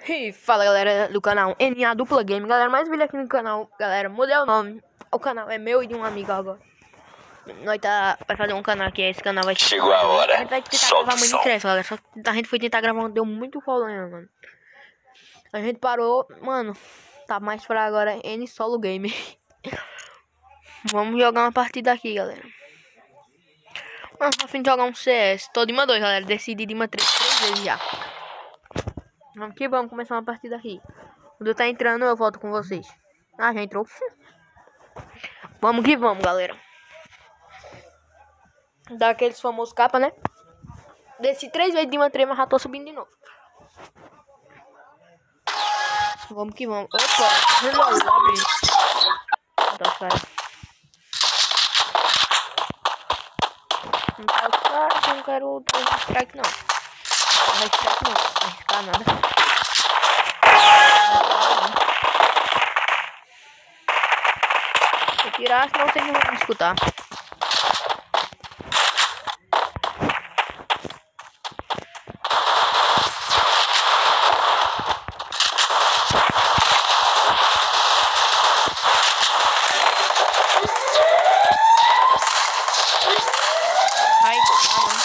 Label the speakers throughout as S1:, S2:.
S1: E fala galera do canal NA Dupla Game, galera, mais vídeo aqui no canal, galera, mudei o nome, o canal é meu e de um amigo agora. Nós vai fazer um canal aqui, esse canal vai ser...
S2: Chegou a hora,
S1: a gente vai tentar gravar Minecraft, galera, só que a gente foi tentar gravar, deu muito problema, mano. A gente parou, mano, tá mais pra agora N Solo Game. Vamos jogar uma partida aqui, galera. Mano, tô a fim de jogar um CS, tô de Dima 2, galera, decidi Dima 3 vezes já. Vamos que vamos começar uma partida aqui. Quando tá entrando, eu volto com vocês. Ah, já entrou. Vamos que vamos, galera. Dá aqueles famosos capa, né? Desci 3 vezes de uma trema, já tô subindo de novo. Vamos que vamos. Opa, resolve, abre. Tá, cara. Não tá os caras, não quero dar strike não. Não vai strike não, não vai arriscar nada. Se eu tirar, senão vocês não vão me escutar. Ai, calma.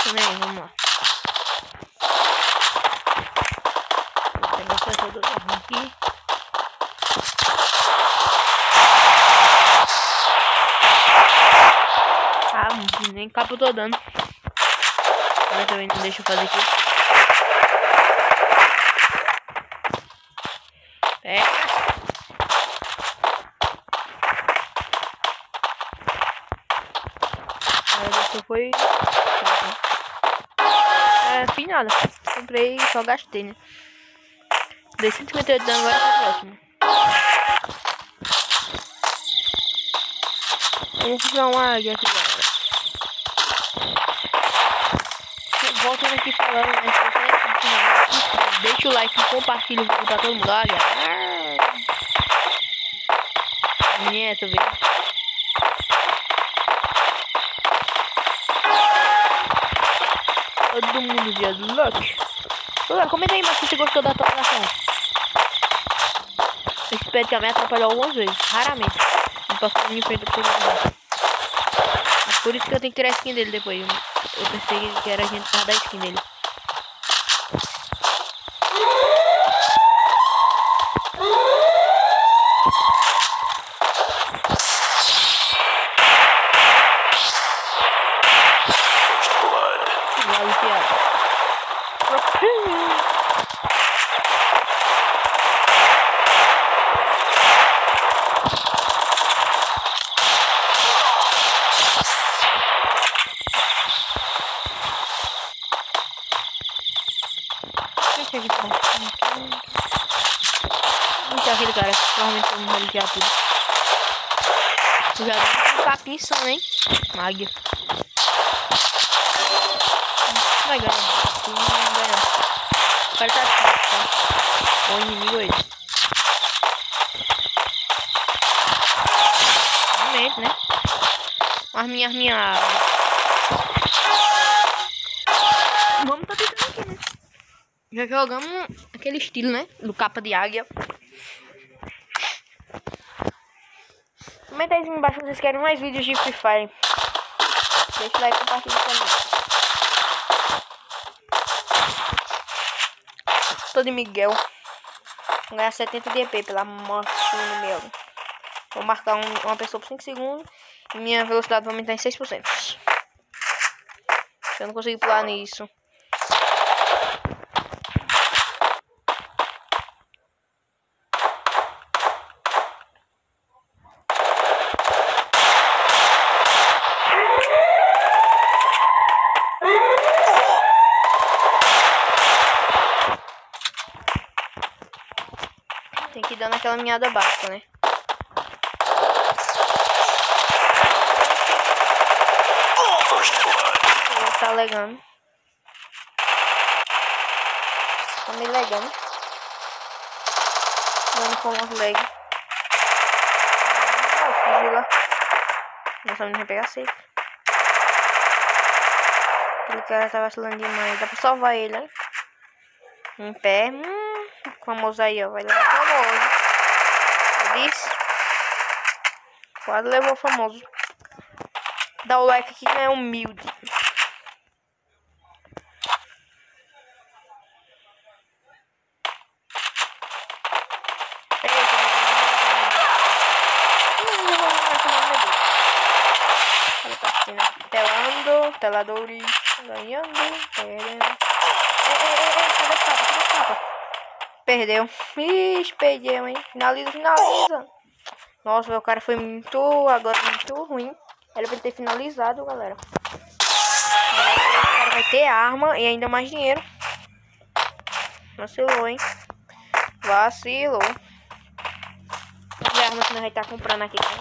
S1: Também, vamos lá. Vou pegar essa toda aqui. Ah, nem capa eu tô dando. Mas também não deixa eu fazer aqui. Pega. Essa foi... fim nada. Comprei e só gastei, né? Dei 158 de dano, agora tá próximo. Vamos usar uma águia aqui, galera. Volto aqui falando, né? Deixa o like, compartilha o vídeo pra todo mundo. Olha. Nem essa vez. Todo mundo via do Luck. Galera, comenta aí embaixo se você gostou da atualização. Eu espero que a minha atrapalhou algumas vezes. Raramente. Não posso fazer em frente pro jogo. Mas por isso que eu tenho que tirar a skin dele depois. Eu pensei que era a gente por da skin dele. Vale, piada. Então aquele cara, provavelmente eu vou religiar tudo. Já deu um capim só, hein? Magia. Vai ganhar. Não vai ganhar. O cara tá aqui, tá? O inimigo é ele. Realmente, né? Arminha. Vamos tá tentando aqui, né? Já jogamos aquele estilo, né? Do capa de águia. Comenta aí embaixo se vocês querem mais vídeos de Free Fire. Deixa o like e compartilha também. Tô de Miguel. Vou ganhar 70 de EP pela morte do meu. Vou marcar uma pessoa por 5 segundos. E minha velocidade vai aumentar em 6%. Se eu não conseguir pular nisso. Tem que dar naquela minhada básica, né? Tá legando. Tá meio legando. Vamos com os leg. Fugi lá. Nossa, não vai pegar safe. Aquele cara tá vacilando demais. Dá pra salvar ele, hein? Em pé. Famoso aí, ó. Vai lá, famoso. Eu disse. Quase levou o famoso. Dá o like aqui que é humilde. Telando, teladores, ganhando, perdendo. Cadê a capa? Cadê a capa? Perdeu. Ixi, perdeu, hein? Finaliza, finaliza. Nossa, meu cara foi muito ruim. Era pra ele ter finalizado, galera. O cara vai ter arma e ainda mais dinheiro. Vacilou, hein? Vacilou. Vamos ver a arma que nós vai estar comprando aqui, né?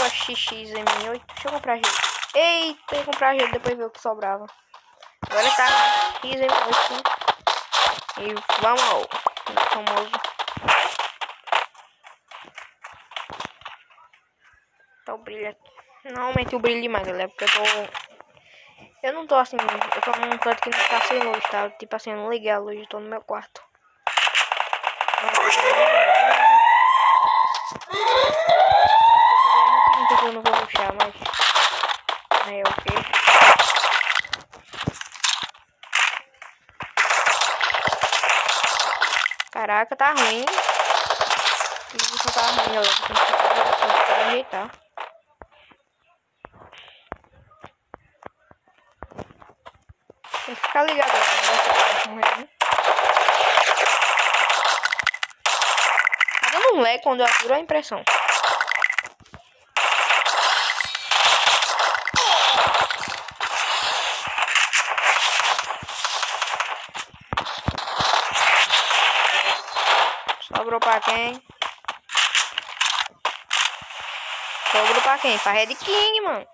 S1: XXM8. Deixa eu comprar gelo. Eita, eu ia comprar gelo, depois ver o que sobrava. Agora tá XM8. E vamos ao famoso. Tá o brilho aqui. Não aumentei o brilho demais, galera, porque eu não tô assim, eu tô num canto que não tá sem luz, tá? Tipo assim, eu não liguei a luz, eu tô no meu quarto. Eu não vou puxar, mas é o que? Caraca, tá ruim. Isso tá ruim, galera. Tem que ajeitar. Tem que ficar ligado. Tá dando um lag quando eu atiro a impressão. Sobrou pra quem? Sobrou pra quem? Pra Red King, mano.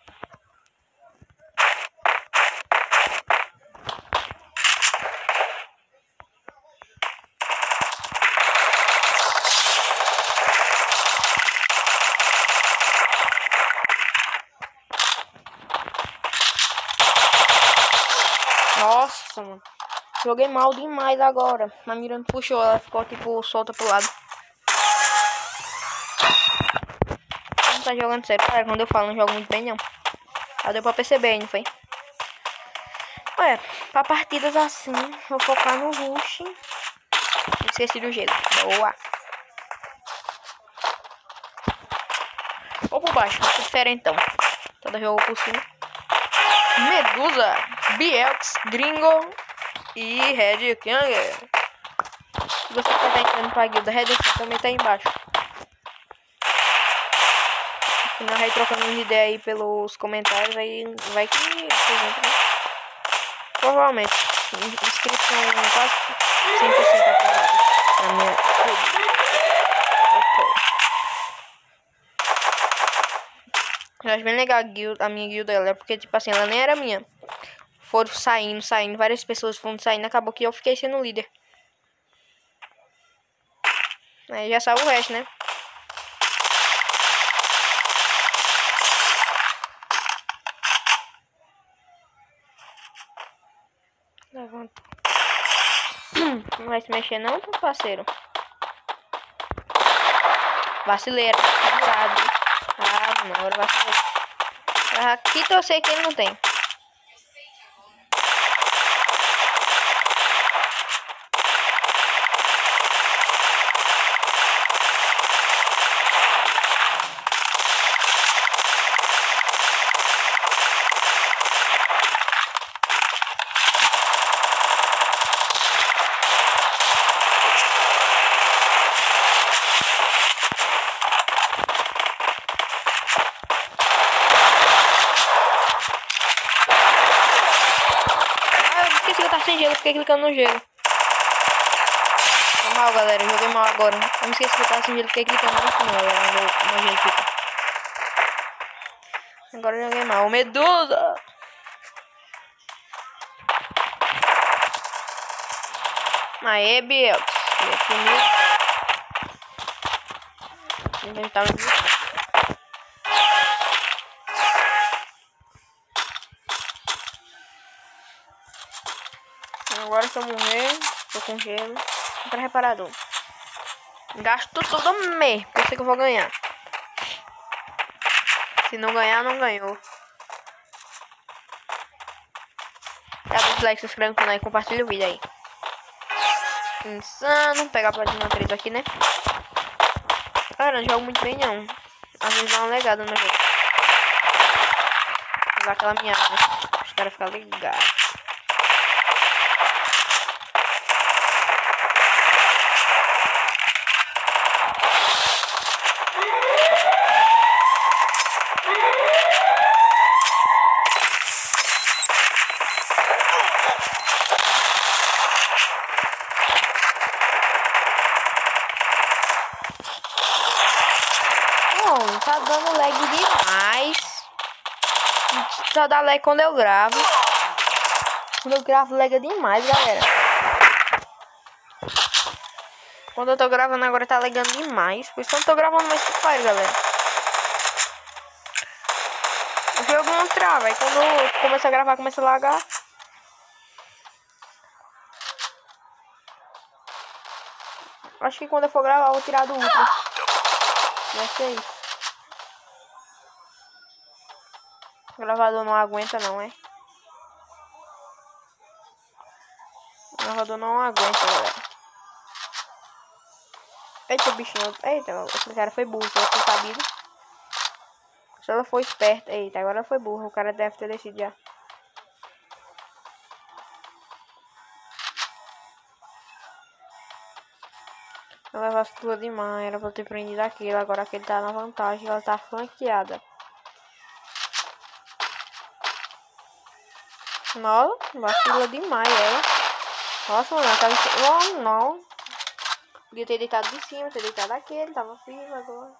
S1: Nossa, mano. Joguei mal demais agora. A mira me puxou, ela ficou tipo solta pro lado. Não tá jogando sério, cara. Quando eu falo, não jogo muito bem, não. Já deu pra perceber, não foi? Olha, pra partidas assim, vou focar no rush. Esqueci do gelo. Boa. Ou por baixo, muito diferentão. Toda jogo por cima. Medusa, BX, Gringo e Red King. Se você tá entrando pra guilda, Red King também tá aí embaixo. Se nós vai trocando uma ideia aí pelos comentários, aí vai que por exemplo, né? Provavelmente. Inscrição quase 100% aprovada. Na minha guilda. Eu acho bem legal a minha guilda, galera, porque, tipo assim, ela nem era minha. Foram saindo, várias pessoas foram saindo, acabou que eu fiquei sendo líder. Aí já sabe o resto, né? Levanta. Não vai se mexer não, parceiro? Vacileira, virado. Ah, não, agora vacilei. Aqui eu sei que ele não tem. Sem gelo, fiquei clicando no gelo. Foi mal, galera, eu joguei mal agora. Eu me esqueci que eu tava sem gelo, fiquei clicando no final, galera, no gelo fica. Agora eu joguei mal. Medusa! Aê, Biel. Ele tá me... Agora se eu morrer, tô com gelo. Pra reparador. Gasto tudo mesmo, porque eu sei que eu vou ganhar. Se não ganhar, não ganhou. Dá muito like, se inscreve no canal e compartilha o vídeo aí. Insano. Pegar a platina 3 aqui, né? Cara, não jogo muito bem não. Às vezes dá uma legada no jogo. Vou usar aquela minha, né? Os caras ficam ligados. Tá dando lag demais. Só dá lag quando eu gravo. Quando eu gravo, lag demais, galera. Quando eu tô gravando agora, tá lagando demais. Por isso que eu não tô gravando mais Free Fire, galera. O jogo não trava. Aí quando eu começo a gravar, começa a lagar. Acho que quando eu for gravar, eu vou tirar do Ultra. Vai ser isso. O gravador não aguenta não, é? O gravador não aguenta, galera. Eita, bichinho. Eita, esse cara foi burro. Se ela for sabido. Se ela for esperta. Eita, agora ela foi burra. O cara deve ter descido já. Ela vacilou demais. Era pra ter prendido aquele. Agora aquele tá na vantagem. Ela tá flanqueada. Nossa, vacila demais ela. Nossa, mano, ela tava... Oh, não. Podia ter deitado de cima, ter deitado aquele. Tava firme agora.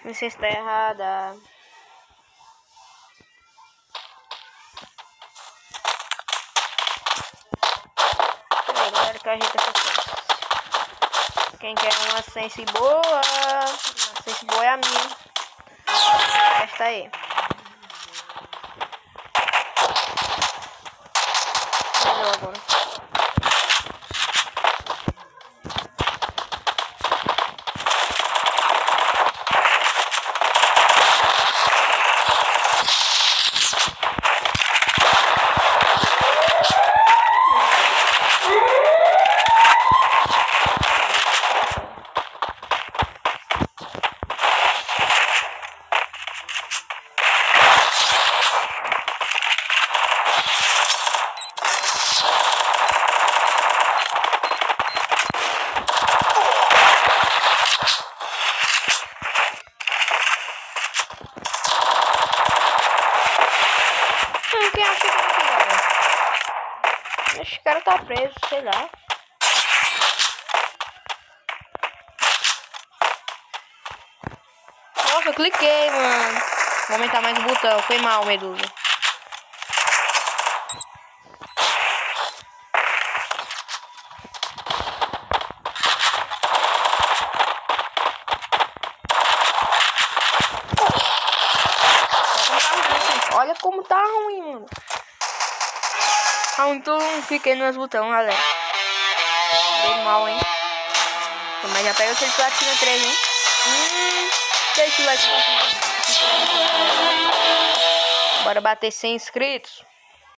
S1: Não sei se tá errada. Galera, que ajeita essa sense. Quem quer uma sense boa? A sense boa é a minha. Esta aí. Agora. Quem acha que é aqui, galera? Esse cara tá preso, sei lá. Nossa, eu cliquei, mano. Vou aumentar mais o botão. Foi mal, Medusa. Olha como tá ruim, mano. Tá muito pequeno nos botões, galera. Bem mal, hein? Mas já pega aquele platina 3, hein? Deixa o like. Bora bater 100 inscritos.